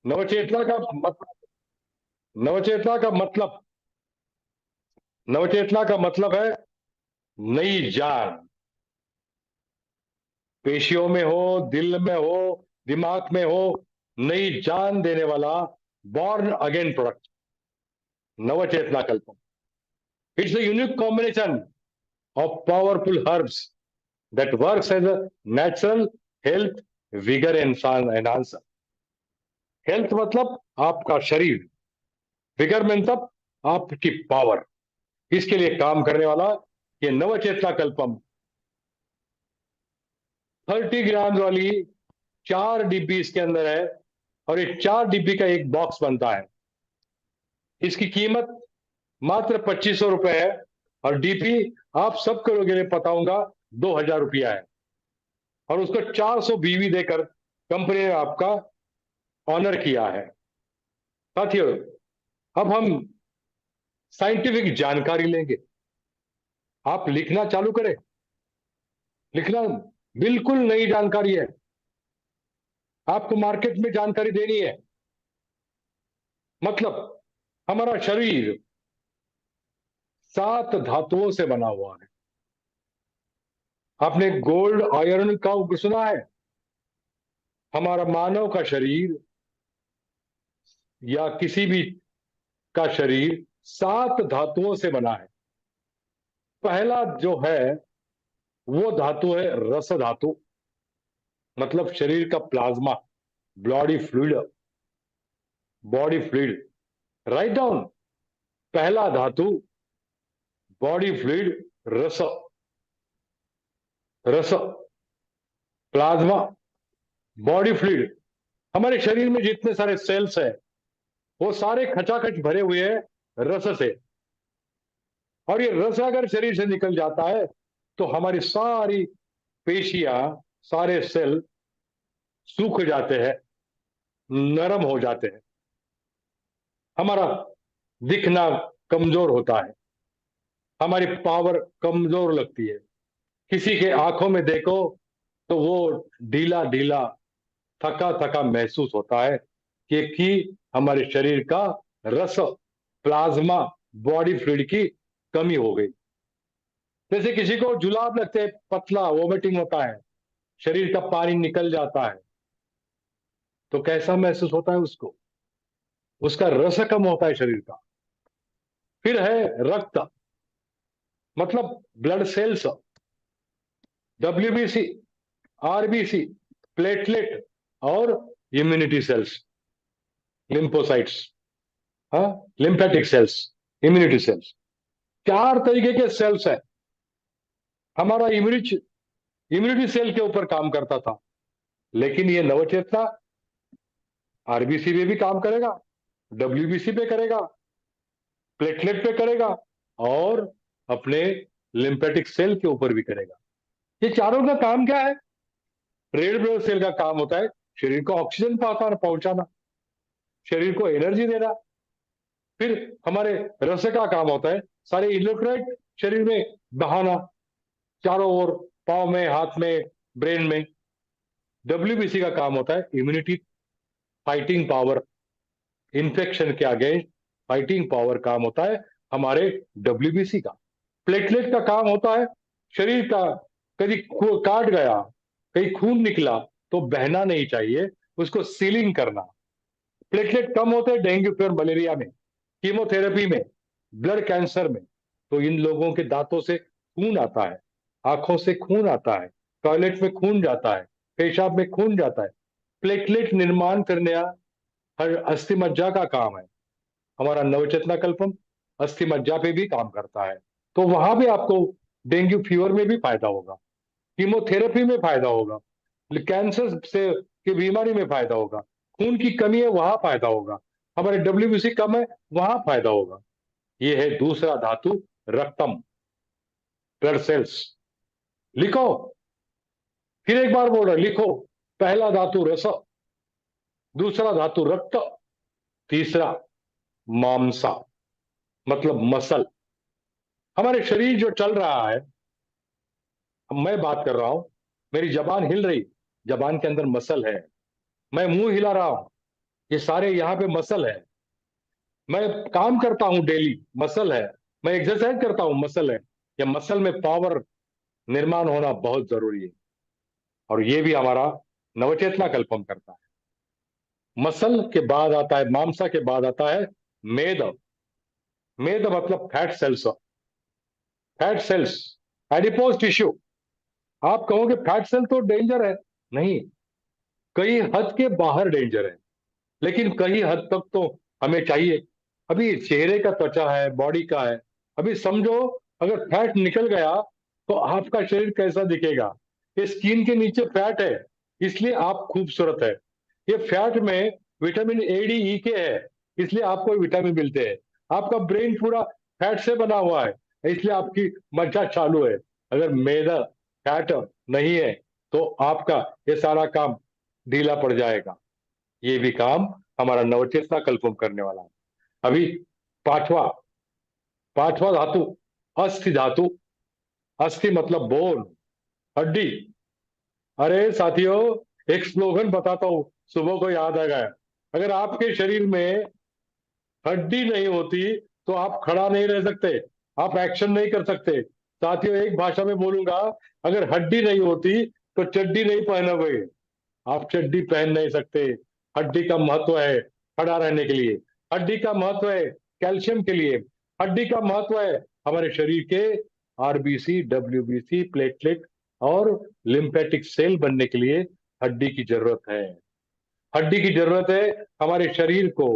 नवचेतना का मतलब नवचेतना का मतलब नवचेतना का मतलब है नई जान। पेशियों में हो, दिल में हो, दिमाग में हो, नई जान देने वाला born again product, Navchetna Kalpam. It's a unique combination of powerful herbs that works as a natural health vigor enhancer। Health मतलब आपका शरीर, विगर मतलब आपकी पावर, इसके लिए काम करने वाला ये नवचेतना कल्पम 30 ग्राम वाली 4 डिब्बी इसके अंदर है। और ये 4 डिब्बी का एक बॉक्स बनता है। इसकी कीमत मात्र 2500 रुपए है। और डीपी आप सबको लोगों ने पता होगा 2000 रुपया है। और उसको 400 बीवी देकर कंपनी ने आपका ऑनर किया है। साथियों, अब हम साइंटिफिक जानकारी लेंगे। आप लिखना चालू करें। लिखना बिल्कुल नई जानकारी है। आपको मार्केट में जानकारी देनी है। मतलब हमारा शरीर 7 धातुओं से बना हुआ है। आपने गोल्ड आयरन का सुना है? हमारा मानव का शरीर या किसी भी का शरीर 7 धातुओं से बना है। पहला जो है वो धातु है रस धातु, मतलब शरीर का plasma, body fluid. Body fluid, write down. पहला धातु बॉडी फ्लूइड, रस। रस, प्लाज्मा, बॉडी फ्लूइड। हमारे शरीर में जितने सारे सेल्स हैं वो सारे खचाखच भरे हुए हैं रस से। और ये रस अगर शरीर से निकल जाता है तो हमारी सारी पेशियां, सारे सेल सूख जाते हैं, नरम हो जाते हैं। हमारा दिखना कमजोर होता है, हमारी पावर कमजोर लगती है। किसी के आंखों में देखो तो वो ढीला ढीला, थका थका महसूस होता है कि हमारे शरीर का रस, प्लाज्मा, बॉडी फ्लूइड की कमी हो गई। जैसे किसी को जुलाब लगते हैं, पतला वोमिटिंग होता है, शरीर का पानी निकल जाता है, तो कैसा महसूस होता है उसको? उसका रस कम होता है शरीर का। फिर है रक्त, मतलब blood cells, WBC, RBC, platelet और इम्यूनिटी सेल्स, लिम्फोसाइट्स, हाँ, लिम्फेटिक सेल्स, इम्यूनिटी सेल्स। 4 तरीके के सेल्स है। हमारा इम्यूनिटी सेल के ऊपर काम करता था, लेकिन ये नवचेतना आरबीसी पे भी काम करेगा, डब्ल्यूबीसी पे करेगा, प्लेटलेट पे करेगा और अपने लिम्फेटिक सेल के ऊपर भी करेगा। ये चारों का काम क्या है? रेड ब्लड सेल का काम होता है शरीर को ऑक्सीजन पहुंचाना, शरीर को एनर्जी देना। फिर हमारे रस का काम होता है सारे इलेक्ट्रोलाइट शरीर में बहाना, चारों ओर, पाँव में, हाथ में, ब्रेन में। डब्ल्यूबीसी का काम होता है इम्यूनिटी, फाइटिंग पावर, इन्फेक्शन के अगेंस्ट फाइटिंग पावर काम होता है हमारे डब्ल्यूबीसी का। प्लेटलेट का काम होता है शरीर का, कभी काट गया, कहीं खून निकला तो बहना नहीं चाहिए, उसको सीलिंग करना। प्लेटलेट कम होते हैं डेंगू फीवर, मलेरिया में, कीमोथेरेपी में, ब्लड कैंसर में। तो इन लोगों के दांतों से खून आता है, आंखों से खून आता है, टॉयलेट में खून जाता है, पेशाब में खून जाता है। प्लेटलेट निर्माण करने हर अस्थि मज्जा का काम है। हमारा नवचेतना कल्पम अस्थि मज्जा पे भी काम करता है। तो वहां भी आपको डेंगू फीवर में भी फायदा होगा, कीमोथेरेपी में फायदा होगा, कैंसर से की बीमारी में फायदा होगा, खून की कमी है वहां फायदा होगा, हमारे डब्ल्यूबीसी कम है वहां फायदा होगा। ये है दूसरा धातु, रक्तम, ब्लड सेल्स। लिखो, फिर एक बार बोल रहे, लिखो। पहला धातु रस, दूसरा धातु रक्त, तीसरा मांसा, मतलब मसल। हमारे शरीर जो चल रहा है, मैं बात कर रहा हूं, मेरी जबान हिल रही, जबान के अंदर मसल है। मैं मुंह हिला रहा हूं, ये सारे यहाँ पे मसल है। मैं काम करता हूँ डेली, मसल है। मैं एक्सरसाइज करता हूँ, मसल है। ये मसल में पावर निर्माण होना बहुत जरूरी है। और ये भी हमारा नवचेतना कल्पम करता है। मसल के बाद आता है, मांसा के बाद आता है मेद। मेद मतलब fat cells. Fat cells, adipose tissue. आप कहोगे फैट सेल तो डेंजर है। नहीं, कई हद के बाहर डेंजर है, लेकिन कई हद तक तो हमें चाहिए। अभी चेहरे का त्वचा है, बॉडी का है। अभी समझो, अगर फैट निकल गया तो आपका शरीर कैसा दिखेगा। ये स्किन के नीचे फैट है, इसलिए आप खूबसूरत है। ये फैट में विटामिन ए डी ई के है, इसलिए आपको विटामिन मिलते हैं। आपका ब्रेन पूरा फैट से बना हुआ है, इसलिए आपकी मज्जा चालू है। अगर मैदा, फैट नहीं है तो आपका ये सारा काम ढीला पड़ जाएगा। ये भी काम हमारा नवचेतना कल्पम करने वाला है। अभी पांचवा, पांचवा धातु अस्थि धातु। अस्थि मतलब बोन, हड्डी। अरे साथियों, एक स्लोगन बताता हूं, सुबह को याद आ गया। अगर आपके शरीर में हड्डी नहीं होती तो आप खड़ा नहीं रह सकते, आप एक्शन नहीं कर सकते। साथियों, एक भाषा में बोलूंगा, अगर हड्डी नहीं होती तो चड्डी नहीं पहनोगे। आप चड्डी पहन नहीं सकते। हड्डी का महत्व है खड़ा रहने के लिए। हड्डी का महत्व है कैल्शियम के लिए। हड्डी का महत्व है हमारे शरीर के आरबीसी, डब्ल्यूबीसी, प्लेटलेट और लिम्फेटिक सेल बनने के लिए हड्डी की जरूरत है। हड्डी की जरूरत है हमारे शरीर को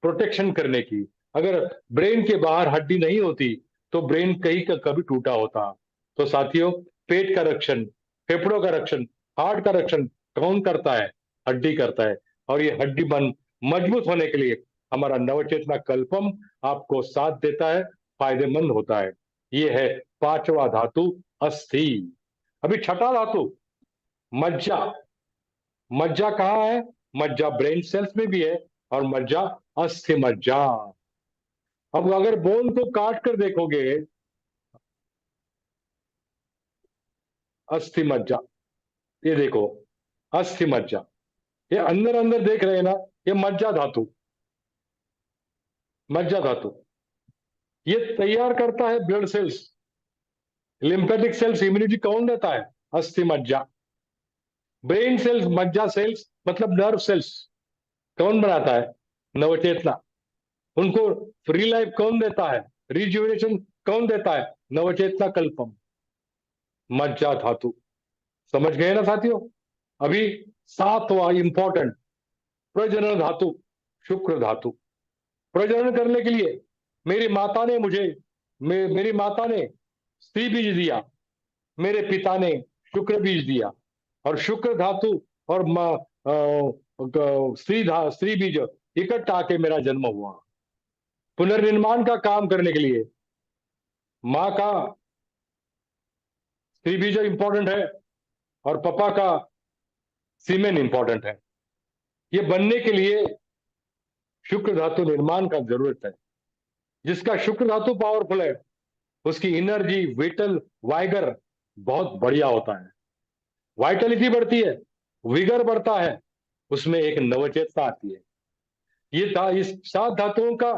प्रोटेक्शन करने की। अगर ब्रेन के बाहर हड्डी नहीं होती तो ब्रेन कहीं का कभी टूटा होता। तो साथियों, पेट का रक्षण, फेफड़ों का रक्षण, हार्ट का रक्षण कौन करता है? हड्डी करता है। और ये हड्डी बन मजबूत होने के लिए हमारा नवचेतना कल्पम आपको साथ देता है, फायदेमंद होता है। ये है पांचवा धातु, अस्थि। अभी छठा धातु मज्जा। मज्जा कहाँ है? मज्जा ब्रेन सेल्स में भी है, और मज्जा अस्थि मज्जा। अब अगर बोन को काट कर देखोगे, अस्थि मज्जा, ये देखो, अस्थि मज्जा, ये अंदर अंदर देख रहे हैं ना, ये मज्जा धातु। मज्जा धातु ये तैयार करता है blood cells, lymphatic cells, immunity कौन देता है? अस्थि मज्जा। ब्रेन सेल्स, मज्जा सेल्स मतलब नर्व सेल्स कौन बनाता है? नवचेतना। उनको फ्री लाइफ कौन देता है? रिजुविनेशन कौन देता है? नवचेतना कल्पम, मज्जा धातु। समझ गए ना साथियों? अभी सातवां इंपॉर्टेंट, प्रजनन धातु, शुक्र धातु। प्रजनन करने के लिए मेरी माता ने मुझे, मेरी माता ने स्त्री बीज दिया, मेरे पिता ने शुक्र बीज दिया। और शुक्र धातु और स्त्री बीज इकट्ठा आके मेरा जन्म हुआ। पुनर्निर्माण का काम करने के लिए माँ का स्त्री बीज इंपॉर्टेंट है, और पापा का सीमेन इंपॉर्टेंट है। ये बनने के लिए शुक्र धातु निर्माण का जरूरत है। जिसका शुक्र धातु पावरफुल है, उसकी एनर्जी, विटल, वाइगर बहुत बढ़िया होता है। वाइटलिटी बढ़ती है, विगर बढ़ता है, उसमें एक नवचेतना आती है। ये था, इस सात धातुओं का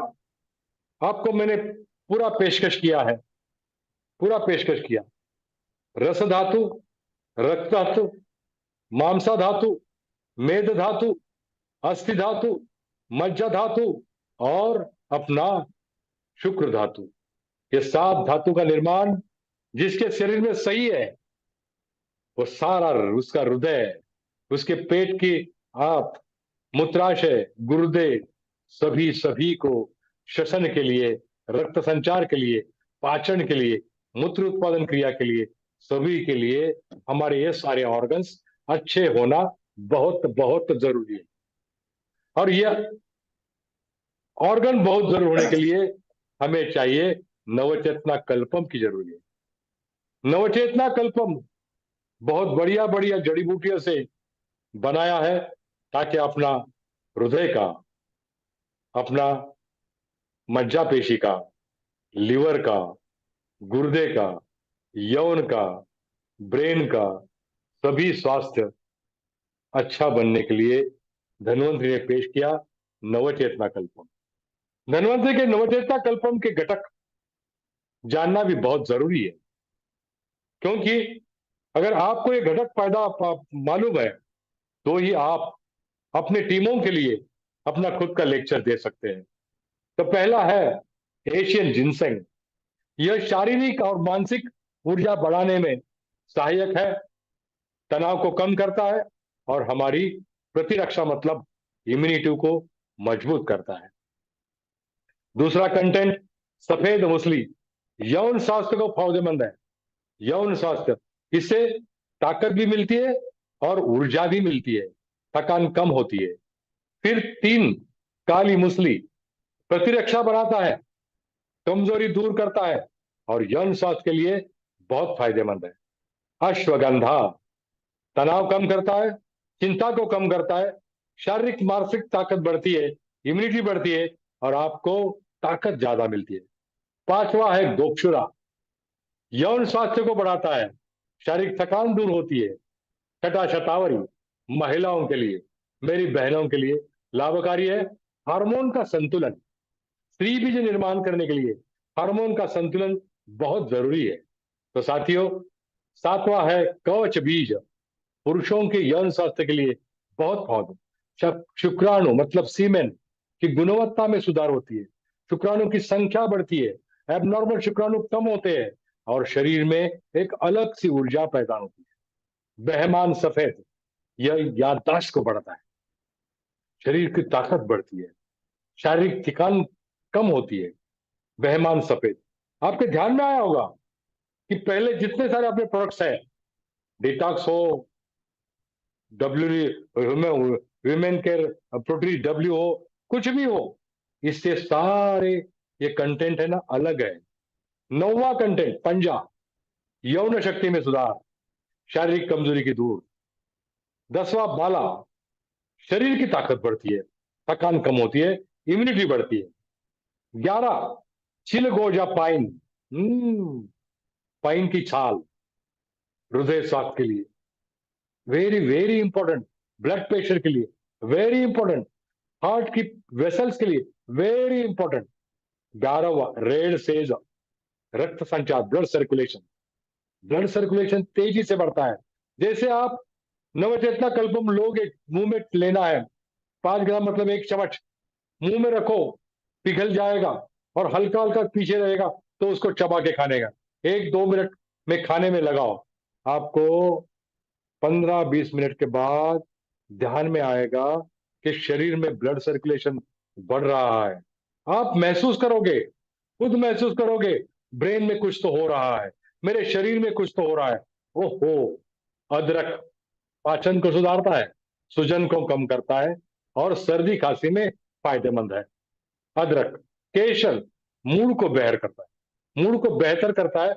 आपको मैंने पूरा पेशकश किया है, पूरा पेशकश किया। रस धातु, रक्त धातु, मांसा धातु, मेद धातु, अस्थि धातु, मज्जा धातु और अपना शुक्र धातु। ये सात धातु का निर्माण जिसके शरीर में सही है, वो सारा उसका हृदय, उसके पेट की आप, मूत्राशय, गुर्दे, सभी सभी को श्वसन के लिए, रक्त संचार के लिए, पाचन के लिए, मूत्र उत्पादन क्रिया के लिए, सभी के लिए हमारे ये सारे ऑर्गन्स अच्छे होना बहुत बहुत जरूरी है। और ये ऑर्गन बहुत जरूर होने के लिए हमें चाहिए नवचेतना कल्पम की जरूरी है। नवचेतना कल्पम बहुत बढ़िया बढ़िया जड़ी बूटियों से बनाया है, ताकि अपना हृदय का, अपना मज्जा पेशी का, लिवर का, गुर्दे का, यौन का, ब्रेन का, सभी स्वास्थ्य अच्छा बनने के लिए धन्वंतरि ने पेश किया नवचेतना कल्पम। धन्वंतरि के नवचेतना कल्पम के घटक जानना भी बहुत जरूरी है, क्योंकि अगर आपको ये घटक मालूम है तो ही आप अपने टीमों के लिए अपना खुद का लेक्चर दे सकते हैं। तो पहला है एशियन जिनसेंग। यह शारीरिक और मानसिक ऊर्जा बढ़ाने में सहायक है, तनाव को कम करता है और हमारी प्रतिरक्षा मतलब इम्यूनिटी को मजबूत करता है। दूसरा कंटेंट, सफेद मूसली यौन स्वास्थ्य को फायदेमंद है। यौन स्वास्थ्य, इससे ताकत भी मिलती है और ऊर्जा भी मिलती है, थकान कम होती है। फिर तीन, काली मूसली प्रतिरक्षा बढ़ाता है, कमजोरी दूर करता है और यौन स्वास्थ्य के लिए बहुत फायदेमंद है। अश्वगंधा तनाव कम करता है, चिंता को कम करता है, शारीरिक मानसिक ताकत बढ़ती है, इम्यूनिटी बढ़ती है और आपको ताकत ज्यादा मिलती है। पांचवा है गोक्षुरा। यौन स्वास्थ्य को बढ़ाता है, शारीरिक थकान दूर होती है। छठा शतावरी, महिलाओं के लिए, मेरी बहनों के लिए लाभकारी है। हार्मोन का संतुलन, स्त्री बीज निर्माण करने के लिए हार्मोन का संतुलन बहुत जरूरी है। तो साथियों, सातवां है कवच बीज। पुरुषों के यौन स्वास्थ्य के लिए बहुत फायदा। शुक्राणु मतलब सीमेन की गुणवत्ता में सुधार होती है, शुक्राणु की संख्या बढ़ती है, एबनॉर्मल शुक्राणु कम होते हैं और शरीर में एक अलग सी ऊर्जा पैदा होती है। बहमान सफेद, यह याददाश्त को बढ़ाता है, शरीर की ताकत बढ़ती है, शारीरिक थकान कम होती है। बहमान सफेद, आपके ध्यान में आया होगा कि पहले जितने सारे अपने प्रोडक्ट्स हैं, डिटॉक्स हो, W women care protein W हो, कुछ भी हो, इससे सारे ये कंटेंट है ना अलग है। नौवां कंटेंट पंजा, यौन शक्ति में सुधार, शारीरिक कमजोरी की दूर। 10वां बाला, शरीर की ताकत बढ़ती है, थकान कम होती है, इम्यूनिटी बढ़ती है। 11 चिलगोजा पाइन, पाइन की छाल हृदय स्वास्थ्य के लिए very very important, blood pressure के लिए वेरी इंपॉर्टेंट, हार्ट की वेसल्स के लिए वेरी इंपॉर्टेंट। 12वां रेड सेज, रक्त संचार, ब्लड सर्कुलेशन। ब्लड सर्कुलेशन तेजी से बढ़ता है। जैसे आप नवचेतना कल्पम लोगे, मुंह में लेना है, 5 ग्राम मतलब 1 चम्मच मुंह में रखो, पिघल जाएगा और हल्का हल्का पीछे रहेगा, तो उसको चबा के खाने का 1-2 मिनट में खाने में लगाओ। आपको 15-20 मिनट के बाद ध्यान में आएगा कि शरीर में ब्लड सर्कुलेशन बढ़ रहा है। आप महसूस करोगे, खुद महसूस करोगे, ब्रेन में कुछ तो हो रहा है, मेरे शरीर में कुछ तो हो रहा है। ओहो। अदरक पाचन को सुधारता है, सूजन को कम करता है और सर्दी खांसी में फायदेमंद है। अदरक। केशर मूड को बेहतर करता है, मूड को बेहतर करता है,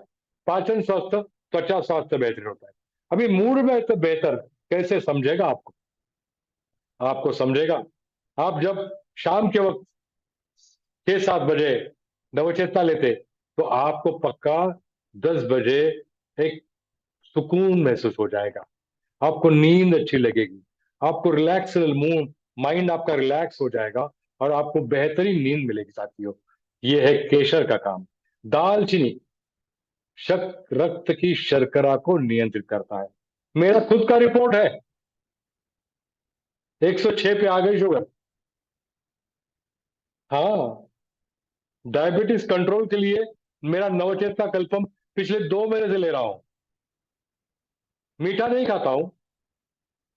पाचन स्वास्थ्य, त्वचा स्वास्थ्य बेहतर होता है। अभी मूड में तो बेहतर कैसे समझेगा, आपको आपको समझेगा आप जब शाम के वक्त 6-7 बजे नवचेतना लेते, तो आपको पक्का 10 बजे एक सुकून महसूस हो जाएगा, आपको नींद अच्छी लगेगी, आपको रिलैक्स मूड, माइंड आपका रिलैक्स हो जाएगा और आपको बेहतरीन नींद मिलेगी। साथियों, ये है केशर का काम। दालचीनी रक्त की शर्करा को नियंत्रित करता है। मेरा खुद का रिपोर्ट है, 106 पे आ गई शुगर। हाँ, डायबिटीज कंट्रोल के लिए मेरा नवचेतना कल्पम पिछले 2 महीने से ले रहा हूं। मीठा नहीं खाता हूं,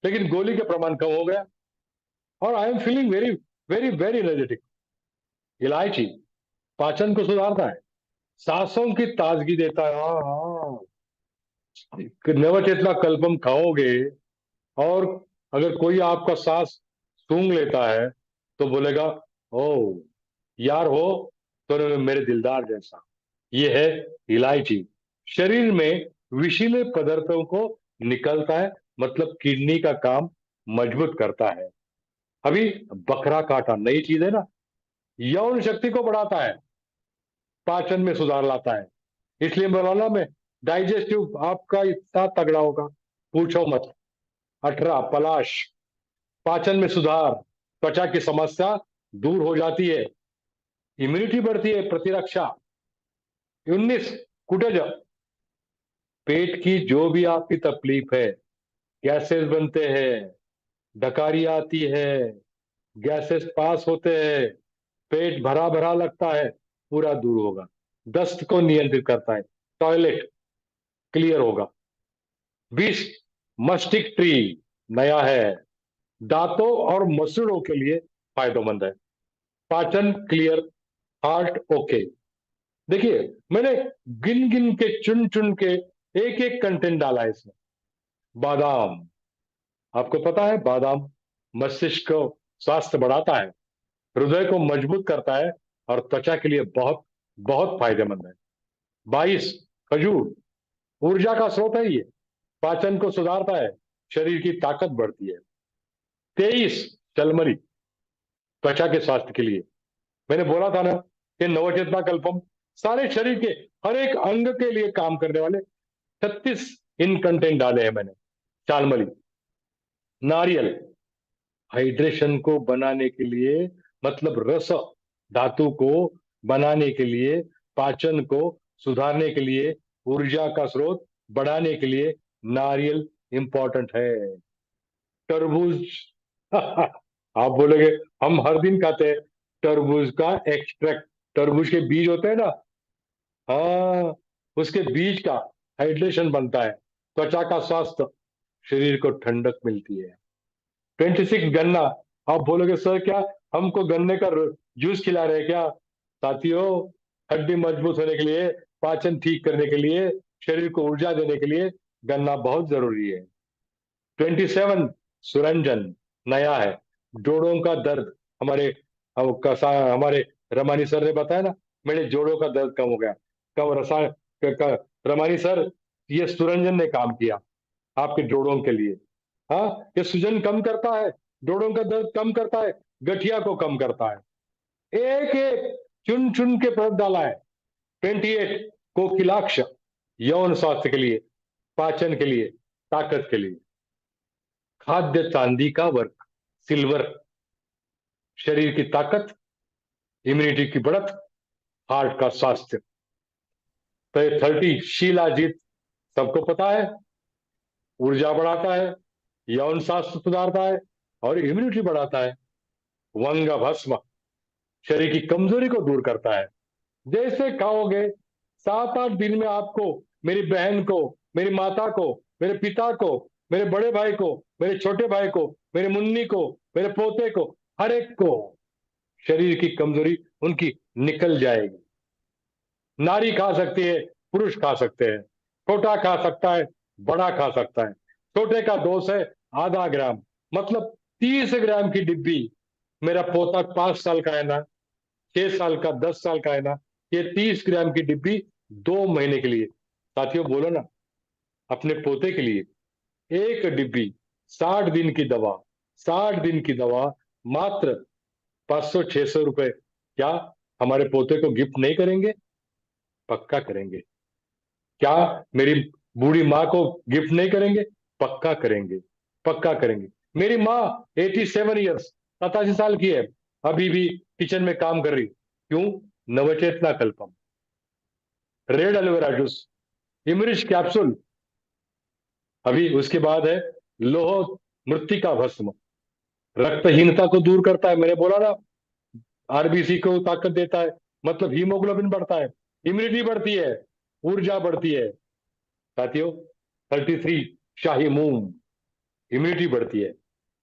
लेकिन गोली का प्रमाण कम हो गया और I am feeling very very very energetic. इलायची पाचन को सुधारता है, सांसों की ताजगी देता है। हाँ हाँ, नवचेतना कल्पम खाओगे और अगर कोई आपका सांस सूंघ लेता है तो बोलेगा, ओ यार हो तो मेरे दिलदार जैसा। ये है इलायची, शरीर में विषीले पदार्थों को निकलता है, मतलब किडनी का काम मजबूत करता है। अभी बकरा काटा नई चीज है ना, यौन शक्ति को बढ़ाता है, पाचन में सुधार लाता है। इसलिए मौलाना में डाइजेस्टिव आपका इतना तगड़ा होगा, पूछो मत। 18 पलाश पाचन में सुधार, त्वचा की समस्या दूर हो जाती है, इम्यूनिटी बढ़ती है, प्रतिरक्षा। 19 कुटेज, पेट की जो भी आपकी तकलीफ है, गैसेस बनते हैं, डकारी आती है, गैसेस पास होते हैं, पेट भरा भरा लगता है, पूरा दूर होगा। दस्त को नियंत्रित करता है, टॉयलेट क्लियर होगा। 20 मस्टिक ट्री, नया है, दांतों और मसूड़ों के लिए फायदेमंद है। पाचन क्लियर, हार्ट ओके। देखिए, मैंने गिन गिन के, चुन चुन के एक एक कंटेंट डाला है इसमें। बादाम, आपको पता है बादाम मस्तिष्क को स्वास्थ्य बढ़ाता है, हृदय को मजबूत करता है, और त्वचा के लिए बहुत बहुत फायदेमंद है। 22 खजूर, ऊर्जा का स्रोत है ये, पाचन को सुधारता है, शरीर की ताकत बढ़ती है। 23 चलमरी, त्वचा के स्वास्थ्य के लिए। मैंने बोला था ना कि नवचेतना कल्पम सारे शरीर के हर एक अंग के लिए काम करने वाले 36 इन कंटेंट डाले हैं मैंने। चालमली, नारियल, हाइड्रेशन को बनाने के लिए, मतलब रस धातु को बनाने के लिए, पाचन को सुधारने के लिए, ऊर्जा का स्रोत बढ़ाने के लिए नारियल इंपॉर्टेंट है। तरबूज आप बोलोगे हम हर दिन खाते हैं तरबूज का एक्सट्रैक्ट, तरबूज के बीज होते हैं ना, हाँ, उसके बीज का हाइड्रेशन बनता है, त्वचा का स्वास्थ्य, शरीर को ठंडक मिलती है। 26 गन्ना, आप बोलोगे सर क्या हमको गन्ने का जूस खिला रहे हैं क्या? साथियों, हड्डी मजबूत होने के लिए, पाचन ठीक करने के लिए, शरीर को ऊर्जा देने के लिए गन्ना बहुत जरूरी है। 27 सुरंजन, नया है, जोड़ों का दर्द, हमारे हमारे रमानी सर ने बताया ना, मेरे जोड़ों का दर्द कम हो गया। कम रसायन रमानी सर, ये सुरंजन ने काम किया आपके जोड़ों के लिए। हाँ, ये सूजन कम करता है, जोड़ों का दर्द कम करता है, गठिया को कम करता है। एक एक चुन चुन के प्रोडक्ट डाला है। 28 कोकिलाक्ष, यौन स्वास्थ्य के लिए, पाचन के लिए, ताकत के लिए। खाद्य चांदी का वर्क, सिल्वर, शरीर की ताकत, इम्यूनिटी की बढ़त, हार्ट का स्वास्थ्य। तो 30 शीलाजीत, सबको पता है, ऊर्जा बढ़ाता है, यौन स्वास्थ्य सुधारता है, और इम्यूनिटी बढ़ाता है। वंग भस्म, शरीर की कमजोरी को दूर करता है। जैसे खाओगे, 7-8 दिन में आपको, मेरी बहन को, मेरी माता को, मेरे पिता को, मेरे बड़े भाई को, मेरे छोटे भाई को, मेरे मुन्नी को, मेरे पोते को, हर एक को शरीर की कमजोरी उनकी निकल जाएगी। नारी खा सकती है, पुरुष खा सकते हैं, छोटा खा सकता है, बड़ा खा सकता है। छोटे का दोष है आधा ग्राम, मतलब 30 ग्राम की डिब्बी। मेरा पोता 5 साल का है ना, 6 साल का, 10 साल का है ना, ये 30 ग्राम की डिब्बी 2 महीने के लिए। साथियों बोलो ना, अपने पोते के लिए एक डिब्बी, 60 दिन की दवा, 60 दिन की दवा, मात्र 500-600 रुपए। क्या हमारे पोते को गिफ्ट नहीं करेंगे? पक्का करेंगे। क्या मेरी बूढ़ी माँ को गिफ्ट नहीं करेंगे? पक्का करेंगे, पक्का करेंगे। मेरी माँ 87 ईयर्स, 87 साल की है, अभी भी किचन में काम कर रही। क्यों? नवचेतना कल्पम, रेड एलोवेरा जूस, इमरिश कैप्सूल। अभी उसके बाद है लोह मृत्तिका भस्म, रक्तहीनता को दूर करता है, मैंने बोला ना, आरबीसी को ताकत देता है, मतलब हीमोग्लोबिन बढ़ता है, इम्यूनिटी बढ़ती है, ऊर्जा बढ़ती है। साथियों, 33 शाही मूंग, इम्यूनिटी बढ़ती है,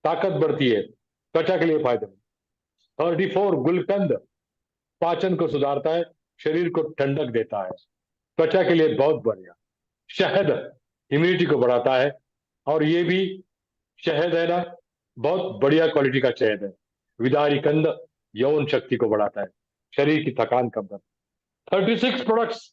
ताकत बढ़ती है, त्वचा के लिए फायदेमंद। 34 गुलकंद, पाचन को सुधारता है, शरीर को ठंडक देता है, त्वचा के लिए बहुत बढ़िया। शहद इम्यूनिटी को बढ़ाता है, और ये भी शहद है ना, बहुत बढ़िया क्वालिटी का शहद है। विदारी कंद, यौन शक्ति को बढ़ाता है, शरीर की थकान कम करता है। 36 प्रोडक्ट्स।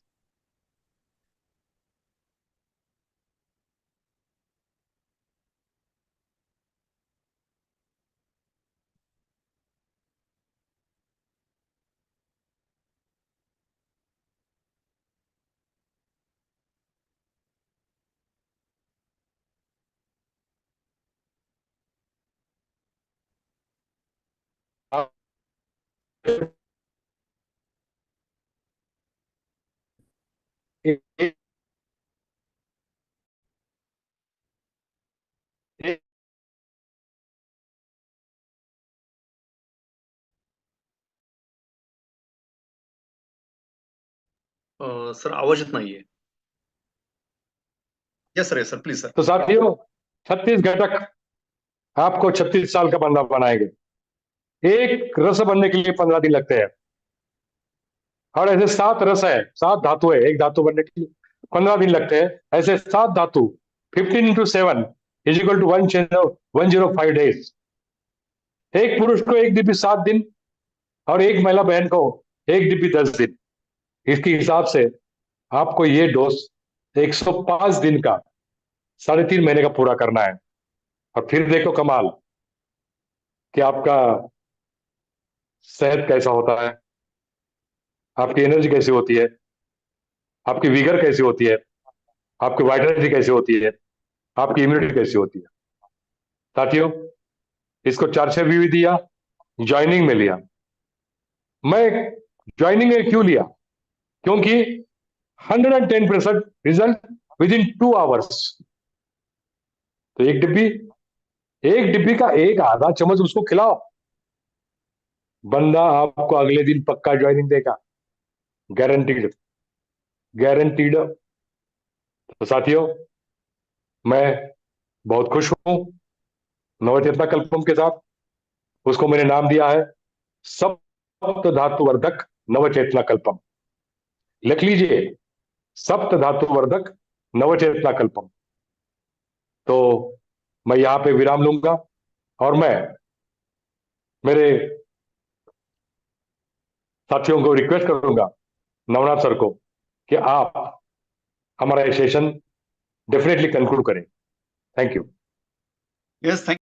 सर आवाज येत नाहीये. Yes sir, yes sir, please sir. तो साथियों 36 घटक आपको 36 साल का बंदा बनाएंगे. एक रस बनने के लिए 15 दिन लगते हैं. और ऐसे 7 रस है, 7 धातु है. एक धातु बनने के लिए 15 दिन लगते हैं. ऐसे 7 धातु 15 into 7 is equal to 105 days. एक पुरुष को एक डिब्बी 7 दिन और एक महिला बहन को एक डिब्बी 10 दिन. इसके हिसाब से आपको ये डोज 105 दिन का 3.5 महीने का पूरा करना है. और फिर देखो कमाल कि आपका सेहत कैसा होता है, आपकी एनर्जी कैसी होती है, आपकी विगर कैसी होती है, आपकी वाइटलिटी कैसी होती है, आपकी इम्यूनिटी कैसी होती है. साथियों इसको 4-6 भी दिया, ज्वाइनिंग में लिया. मैं ज्वाइनिंग में क्यों लिया? क्योंकि 110% रिजल्ट विद इन 2 आवर्स. तो एक डिब्बी का एक आधा चम्मच उसको खिलाओ, बंदा आपको अगले दिन पक्का ज्वाइनिंग देगा. Guaranteed, guaranteed. तो साथियों मैं बहुत खुश हूं नवचेतना कल्पम के साथ. उसको मैंने नाम दिया है सप्त धातुवर्धक नवचेतना कल्पम. लिख लीजिए, सप्त धातुवर्धक नवचेतना कल्पम. तो मैं यहां पे विराम लूंगा और मैं मेरे साथियों को रिक्वेस्ट करूंगा, नवनाथ सर को, कि आप हमारा ये सेशन डेफिनेटली कंक्लूड करें. Thank you. Yes, thank